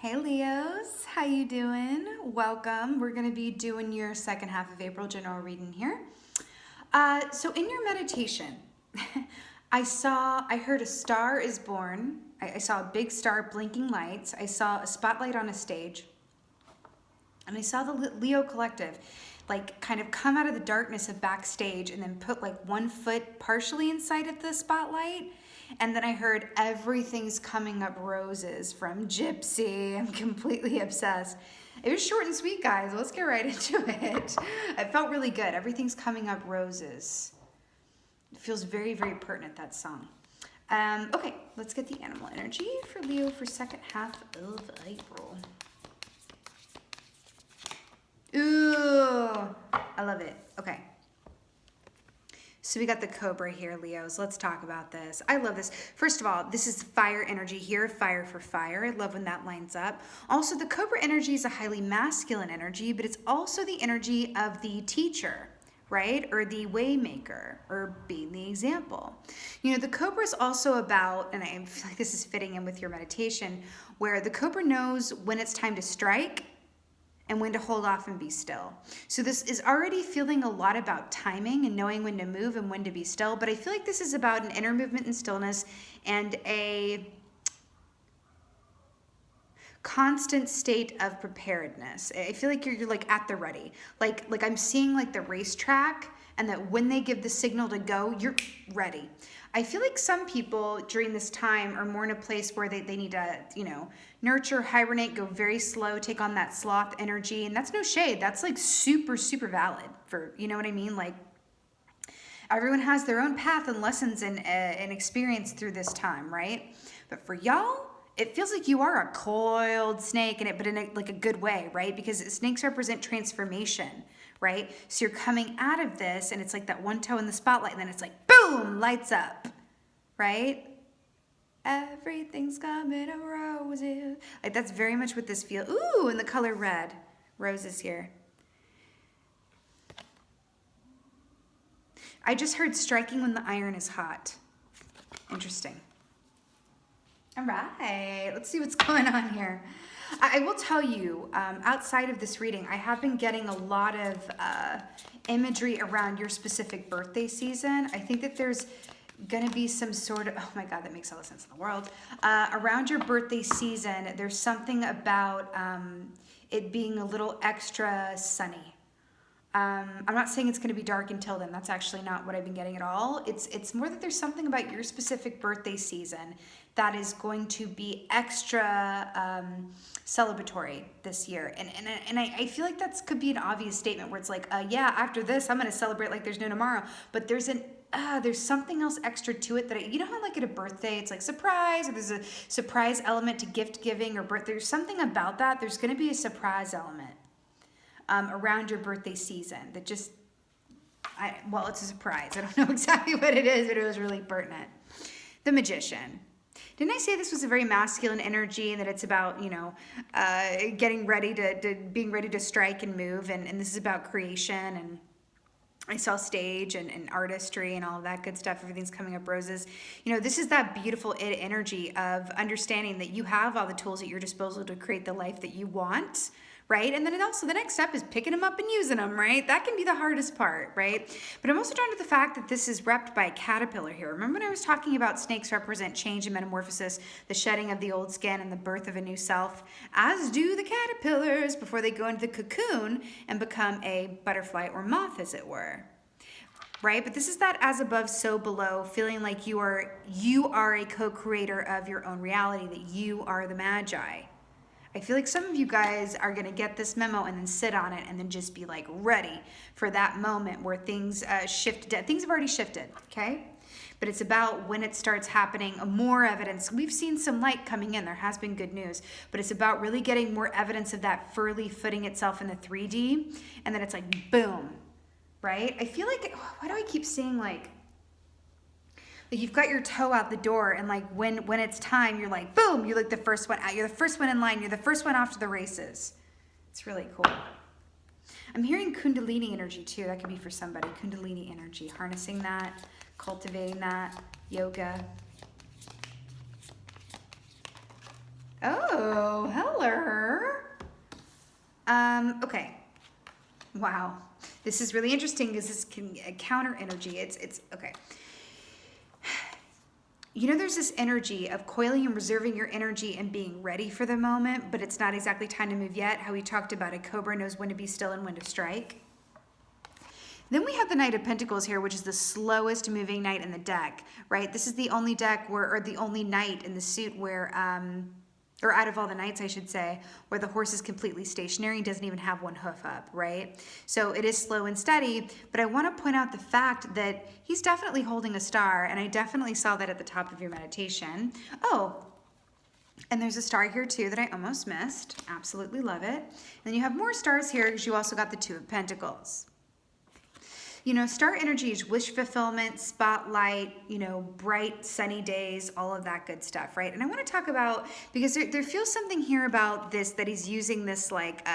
Hey Leos, how you doing? Welcome. We're going to be doing your second half of April general reading here. So in your meditation, I heard a star is born. I saw a big star blinking lights. I saw a spotlight on a stage. And I saw the Leo collective like kind of come out of the darkness of backstage and then put like one foot partially inside of the spotlight. And then I heard everything's coming up roses from Gypsy. I'm completely obsessed. It was short and sweet, guys. Let's get right into it. It felt really good. Everything's coming up roses. It feels very, very pertinent, that song. Okay, let's get the animal energy for Leo for second half of April. Ooh, I love it. Okay. So we got the Cobra here, Leos. Let's talk about this. I love this. First of all, this is fire energy here, fire for fire. I love when that lines up. Also, the Cobra energy is a highly masculine energy, but it's also the energy of the teacher, right? Or the waymaker, or being the example. You know, the Cobra is also about, and I feel like this is fitting in with your meditation, where the Cobra knows when it's time to strike and when to hold off and be still. So this is already feeling a lot about timing and knowing when to move and when to be still, but I feel like this is about an inner movement and stillness and a constant state of preparedness. I feel like you're like at the ready. Like I'm seeing like the racetrack, and that when they give the signal to go, you're ready. I feel like some people during this time are more in a place where they need to, nurture, hibernate, go very slow, take on that sloth energy. And that's no shade. That's like super, super valid for, you know what I mean? Like everyone has their own path and lessons and experience through this time, right? But for y'all, it feels like you are a coiled snake but in a good way, right? Because snakes represent transformation, right? So you're coming out of this and it's like that one toe in the spotlight and then it's like, boom, lights up, right? Everything's coming up roses. Like that's very much what this feels. Ooh, and the color red. Roses here. I just heard striking when the iron is hot. Interesting. All right, let's see what's going on here. I will tell you, outside of this reading, I have been getting a lot of imagery around your specific birthday season. I think that there's going to be some sort of, oh my God, that makes all the sense in the world. Around your birthday season, there's something about it being a little extra sunny. I'm not saying it's going to be dark until then. That's actually not what I've been getting at all. It's more that there's something about your specific birthday season that is going to be extra celebratory this year. And I feel like that could be an obvious statement where it's like, yeah, after this, I'm going to celebrate like there's no tomorrow. But there's something else extra to it that, you know how like at a birthday, it's like surprise, or there's a surprise element to gift giving or birthday. There's something about that. There's going to be a surprise element around your birthday season that just, it's a surprise. I don't know exactly what it is, but it was really pertinent. The Magician. Didn't I say this was a very masculine energy and that it's about, getting ready being ready to strike and move, and this is about creation, and I saw stage and artistry and all of that good stuff. Everything's coming up roses. This is that beautiful energy of understanding that you have all the tools at your disposal to create the life that you want, right? And then also the next step is picking them up and using them, right? That can be the hardest part, right? But I'm also drawn to the fact that this is repped by a caterpillar here. Remember when I was talking about snakes represent change and metamorphosis, the shedding of the old skin and the birth of a new self, as do the caterpillars before they go into the cocoon and become a butterfly or moth, as it were. Right? But this is that as above, so below, feeling like you are a co-creator of your own reality, that you are the magi. I feel like some of you guys are going to get this memo and then sit on it and then just be like ready for that moment where things shift. Things have already shifted, okay? But it's about when it starts happening, more evidence. We've seen some light coming in. There has been good news. But it's about really getting more evidence of that furly footing itself in the 3D. And then it's like, boom, right? I feel like, why do I keep seeing like you've got your toe out the door, and like when it's time, you're like, boom, you're like the first one out. You're the first one in line. You're the first one off to the races. It's really cool. I'm hearing Kundalini energy too. That could be for somebody. Kundalini energy, harnessing that, cultivating that, yoga. Oh, hello. Okay. Wow. This is really interesting because this can counter energy. It's okay. You know, there's this energy of coiling and reserving your energy and being ready for the moment, but it's not exactly time to move yet. How we talked about a cobra knows when to be still and when to strike. Then we have the Knight of Pentacles here, which is the slowest moving knight in the deck, right? This is the only deck where, or the only knight in the suit where, or out of all the knights, I should say, where the horse is completely stationary and doesn't even have one hoof up, right? So it is slow and steady, but I want to point out the fact that he's definitely holding a star, and I definitely saw that at the top of your meditation. Oh, and there's a star here too that I almost missed. Absolutely love it. And then you have more stars here because you also got the Two of Pentacles. You know, star energy is wish fulfillment, spotlight, you know, bright, sunny days, all of that good stuff, right? And I want to talk about, because there feels something here about this, that he's using this like,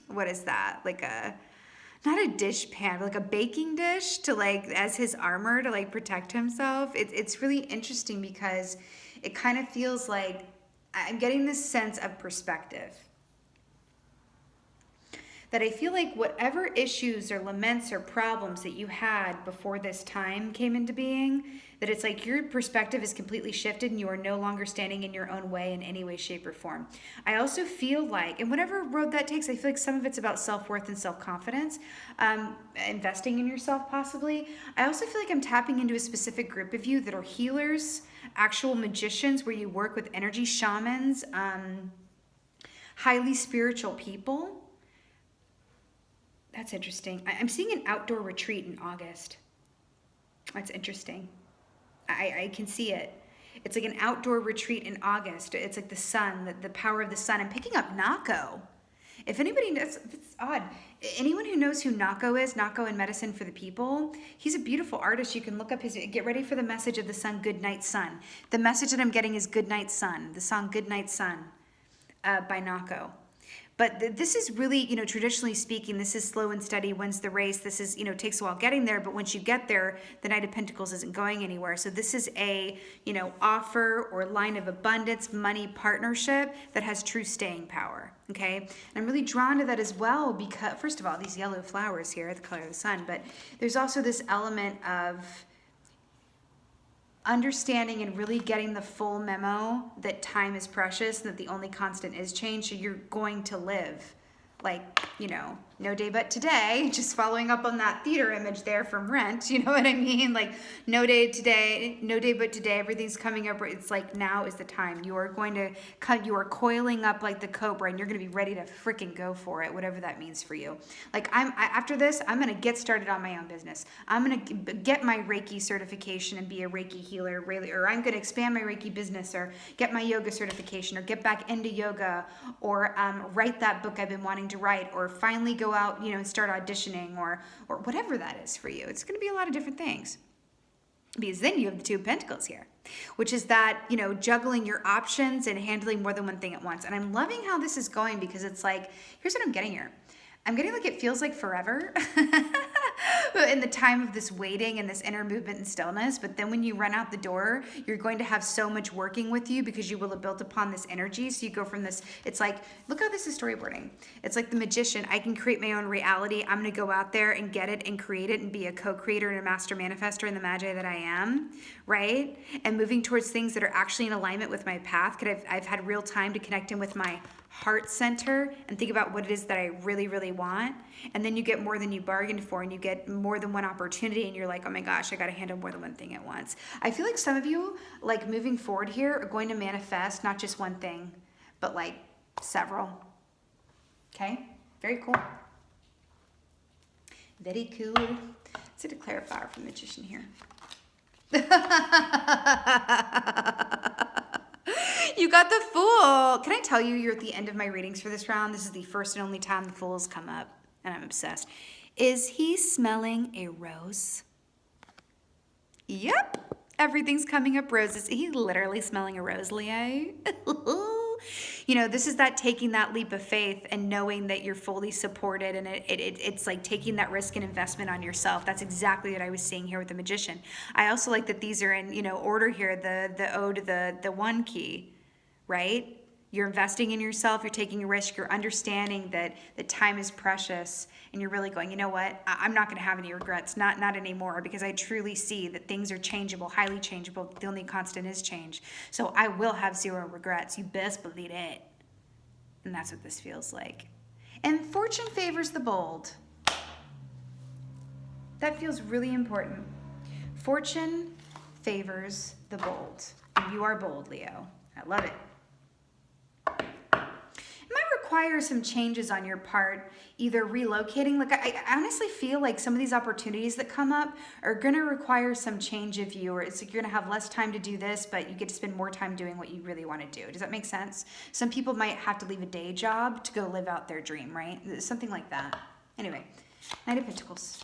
what is that? Like a, not a dish pan, but like a baking dish to like, as his armor to like protect himself. It's really interesting because it kind of feels like, I'm getting this sense of perspective. That I feel like whatever issues or laments or problems that you had before this time came into being, that it's like your perspective is completely shifted and you are no longer standing in your own way in any way, shape, or form. I also feel like, and whatever road that takes, I feel like some of it's about self-worth and self-confidence, investing in yourself possibly. I also feel like I'm tapping into a specific group of you that are healers, actual magicians where you work with energy shamans, highly spiritual people. That's interesting. I'm seeing an outdoor retreat in August. That's interesting. I can see it. It's like an outdoor retreat in August. It's like the sun, the power of the sun. I'm picking up Nako. If anybody knows, it's odd. Anyone who knows who Nako is, Nako in Medicine for the People, he's a beautiful artist. You can look up his, get ready for the message of the sun, Good Night Sun. The message that I'm getting is Good Night Sun, the song Good Night Sun by Nako. But this is really, you know, traditionally speaking, this is slow and steady, wins the race. This is, you know, takes a while getting there, but once you get there, the Knight of Pentacles isn't going anywhere. So this is a, you know, offer or line of abundance, money partnership that has true staying power, okay? And I'm really drawn to that as well because, first of all, these yellow flowers here, the color of the sun, but there's also this element of understanding and really getting the full memo that time is precious and that the only constant is change. So you're going to live like, you know, no day but today, just following up on that theater image there from Rent, you know what I mean? Like no day today, no day but today, everything's coming up. It's like now is the time. You are going to cut, you are coiling up like the cobra and you're going to be ready to freaking go for it, whatever that means for you. Like after this, I'm going to get started on my own business. I'm going to get my Reiki certification and be a Reiki healer, really, or I'm going to expand my Reiki business or get my yoga certification or get back into yoga or write that book I've been wanting to write or finally go out, you know, and start auditioning or whatever that is for you. It's going to be a lot of different things. Because then you have the Two of Pentacles here, which is that, you know, juggling your options and handling more than one thing at once. And I'm loving how this is going because it's like, here's what I'm getting here. I'm getting like it feels like forever in the time of this waiting and this inner movement and stillness. But then when you run out the door, you're going to have so much working with you because you will have built upon this energy. So you go from this, it's like, look how this is storyboarding. It's like the magician. I can create my own reality. I'm going to go out there and get it and create it and be a co-creator and a master manifester in the magi that I am, right? And moving towards things that are actually in alignment with my path. Because I've had real time to connect in with my heart center and think about what it is that I really, really want. And then you get more than you bargained for and you get more than one opportunity and you're like, oh my gosh, I got to handle more than one thing at once. I feel like some of you, like moving forward here, are going to manifest not just one thing, but like several. Okay? Very cool. Very cool. Let's get a clarifier from the magician here. You got the Fool. Can I tell you, you're at the end of my readings for this round. This is the first and only time the Fool's come up, and I'm obsessed. Is he smelling a rose? Yep. Everything's coming up roses. He's literally smelling a rose, Leo. You know, this is that taking that leap of faith and knowing that you're fully supported, and it's like taking that risk and investment on yourself. That's exactly what I was seeing here with the magician. I also like that these are in, you know, order here, the ode, the one key, right? You're investing in yourself, you're taking a risk, you're understanding that the time is precious, and you're really going, you know what, I'm not gonna have any regrets, not anymore, because I truly see that things are changeable, highly changeable. The only constant is change. So I will have zero regrets, you best believe it. And that's what this feels like. And fortune favors the bold. That feels really important. Fortune favors the bold. And you are bold, Leo. I love it. It might require some changes on your part, either relocating. Like I honestly feel like some of these opportunities that come up are going to require some change of you, or it's like you're going to have less time to do this, but you get to spend more time doing what you really want to do. Does that make sense? Some people might have to leave a day job to go live out their dream, right? Something like that. Anyway, Knight of Pentacles.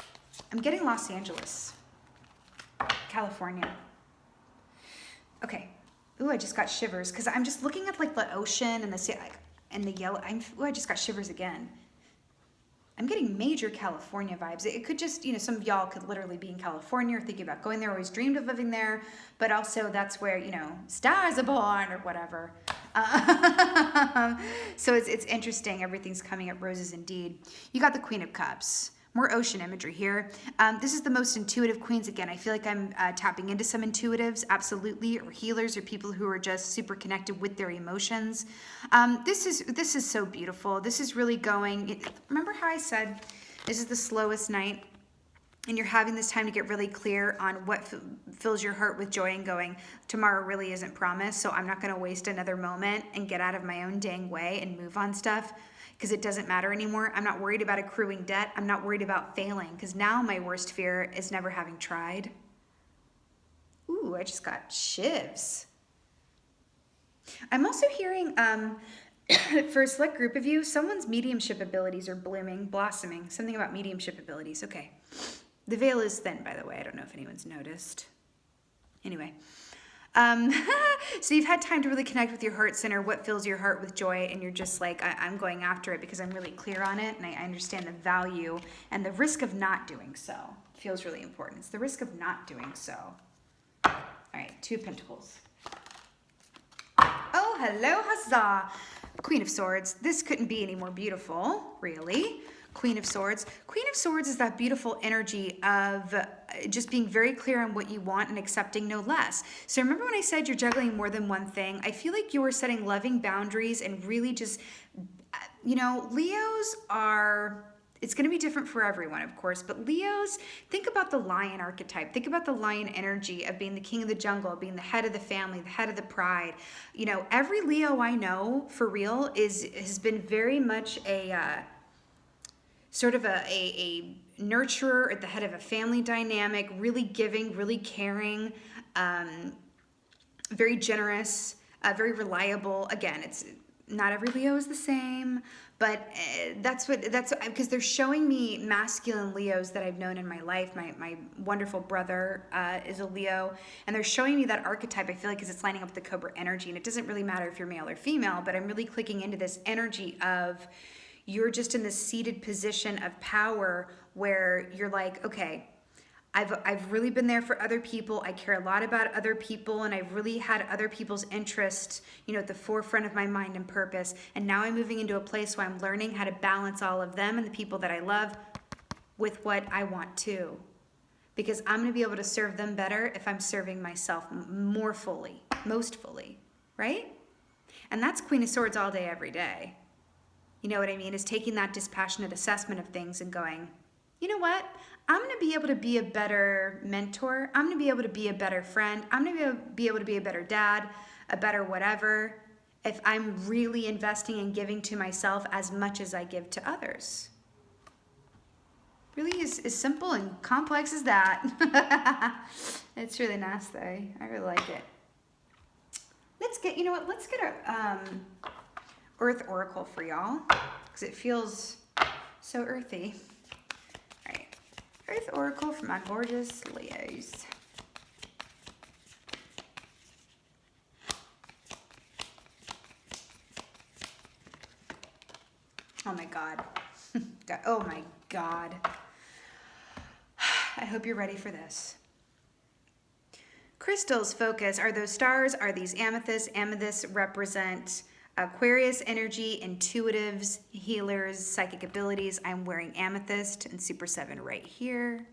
I'm getting Los Angeles, California. Okay. Ooh, I just got shivers because I'm just looking at like the ocean and the sea, like, and the yellow. I just got shivers again. I'm getting major California vibes. It could just, some of y'all could literally be in California or thinking about going there, always dreamed of living there, but also that's where, stars are born or whatever. So it's interesting. Everything's coming up roses indeed. You got the Queen of Cups. More ocean imagery here. This is the most intuitive queens. Again, I feel like I'm tapping into some intuitives, absolutely, or healers, or people who are just super connected with their emotions. This is so beautiful. This is really going. Remember how I said this is the slowest night, and you're having this time to get really clear on what fills your heart with joy and going, tomorrow really isn't promised, so I'm not going to waste another moment and get out of my own dang way and move on stuff. Because it doesn't matter anymore. I'm not worried about accruing debt. I'm not worried about failing, because now my worst fear is never having tried. Ooh, I just got shivs. I'm also hearing, for a select group of you, someone's mediumship abilities are blossoming. Something about mediumship abilities. Okay. The veil is thin, by the way. I don't know if anyone's noticed. Anyway. So you've had time to really connect with your heart center, what fills your heart with joy, and you're just like, I'm going after it because I'm really clear on it, and I understand the value and the risk of not doing so. It feels really important. It's the risk of not doing so. All right, Two of Pentacles. Oh, hello, huzzah. Queen of Swords. This couldn't be any more beautiful, really. Queen of Swords. Queen of Swords is that beautiful energy of just being very clear on what you want and accepting no less. So remember when I said you're juggling more than one thing? I feel like you are setting loving boundaries and really just, Leos are, it's going to be different for everyone, of course, but Leos, think about the lion archetype. Think about the lion energy of being the king of the jungle, being the head of the family, the head of the pride. Every Leo I know, for real, has been very much a sort of a nurturer at the head of a family dynamic, really giving, really caring, very generous, very reliable. Again, it's not every Leo is the same, but that's because they're showing me masculine Leos that I've known in my life. My wonderful brother is a Leo, and they're showing me that archetype. I feel like because it's lining up with the Cobra energy, and it doesn't really matter if you're male or female, but I'm really clicking into this energy of you're just in this seated position of power where you're like, okay, I've really been there for other people. I care a lot about other people, and I've really had other people's interests, at the forefront of my mind and purpose. And now I'm moving into a place where I'm learning how to balance all of them and the people that I love with what I want to. Because I'm going to be able to serve them better if I'm serving myself more fully, most fully, right? And that's Queen of Swords all day, every day. You know what I mean? Is taking that dispassionate assessment of things and going, you know what? I'm going to be able to be a better mentor. I'm going to be able to be a better friend. I'm going to be able to be a better dad, a better whatever, if I'm really investing and giving to myself as much as I give to others. Really is as simple and complex as that. It's really nice though. I really like it. Let's get a Earth Oracle for y'all, because it feels so earthy. All right, Earth Oracle for my gorgeous Leos. Oh my God. Oh my God. I hope you're ready for this. Crystals focus. Are those stars? Are these amethysts? Amethysts represent Aquarius energy, intuitives, healers, psychic abilities. I'm wearing amethyst and Super 7 right here.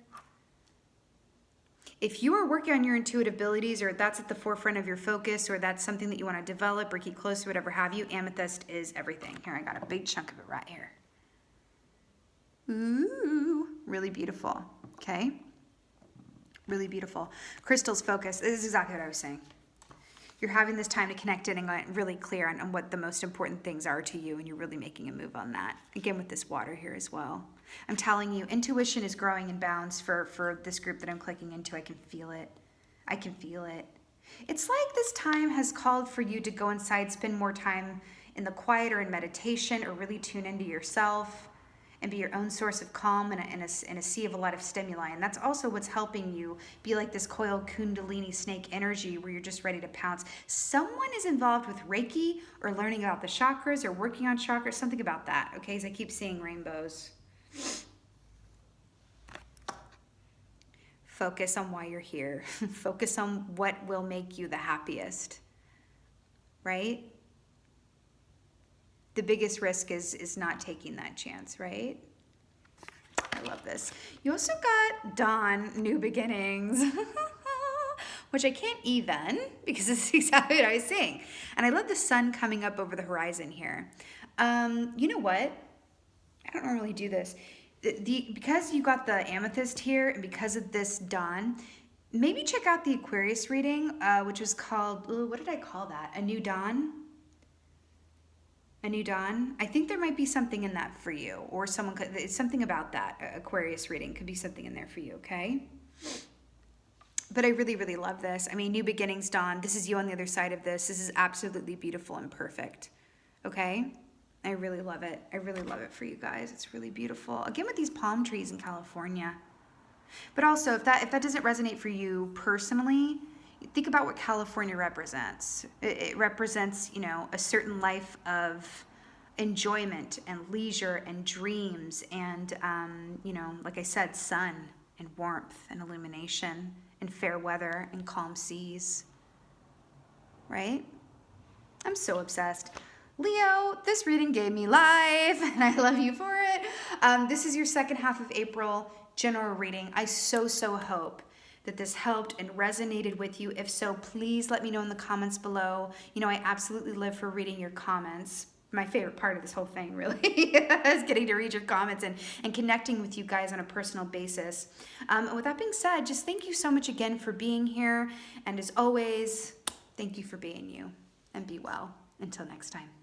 If you are working on your intuitive abilities, or that's at the forefront of your focus, or that's something that you want to develop or keep close to, whatever have you, amethyst is everything. Here, I got a big chunk of it right here. Ooh, really beautiful, okay? Really beautiful. Crystals focus. This is exactly what I was saying. You're having this time to connect in and get really clear on what the most important things are to you, and you're really making a move on that. Again, with this water here as well. I'm telling you, intuition is growing in bounds for this group that I'm clicking into. I can feel it. I can feel it. It's like this time has called for you to go inside, spend more time in the quiet or in meditation, or really tune into yourself and be your own source of calm in a sea of a lot of stimuli. And that's also what's helping you be like this coiled kundalini snake energy where you're just ready to pounce. Someone is involved with Reiki or learning about the chakras or working on chakras, something about that, okay? As I keep seeing rainbows. Focus on why you're here. Focus on what will make you the happiest, right? The biggest risk is not taking that chance, right? I love this. You also got Dawn, New Beginnings, which I can't even because this is exactly what I was saying. And I love the sun coming up over the horizon here. You know what? I don't normally do this. Because you got the amethyst here and because of this dawn, maybe check out the Aquarius reading, which was called, what did I call that? A New Dawn? A New Dawn? I think there might be something in that for you, or someone could, it's something about that. Aquarius reading could be something in there for you, okay? But I really, really love this. I mean, New Beginnings, Dawn. This is you on the other side of this. This is absolutely beautiful and perfect, okay? I really love it. I really love it for you guys. It's really beautiful. Again, with these palm trees in California. But also, if that doesn't resonate for you personally, think about what California represents. It represents, you know, a certain life of enjoyment and leisure and dreams and, you know, like I said, sun and warmth and illumination and fair weather and calm seas, right? I'm so obsessed. Leo, this reading gave me life and I love you for it. This is your second half of April general reading. I so hope that this helped and resonated with you. If so, please let me know in the comments below. You know, I absolutely live for reading your comments. My favorite part of this whole thing really is getting to read your comments and connecting with you guys on a personal basis. And with that being said, just thank you so much again for being here. And as always, thank you for being you, and be well. Until next time.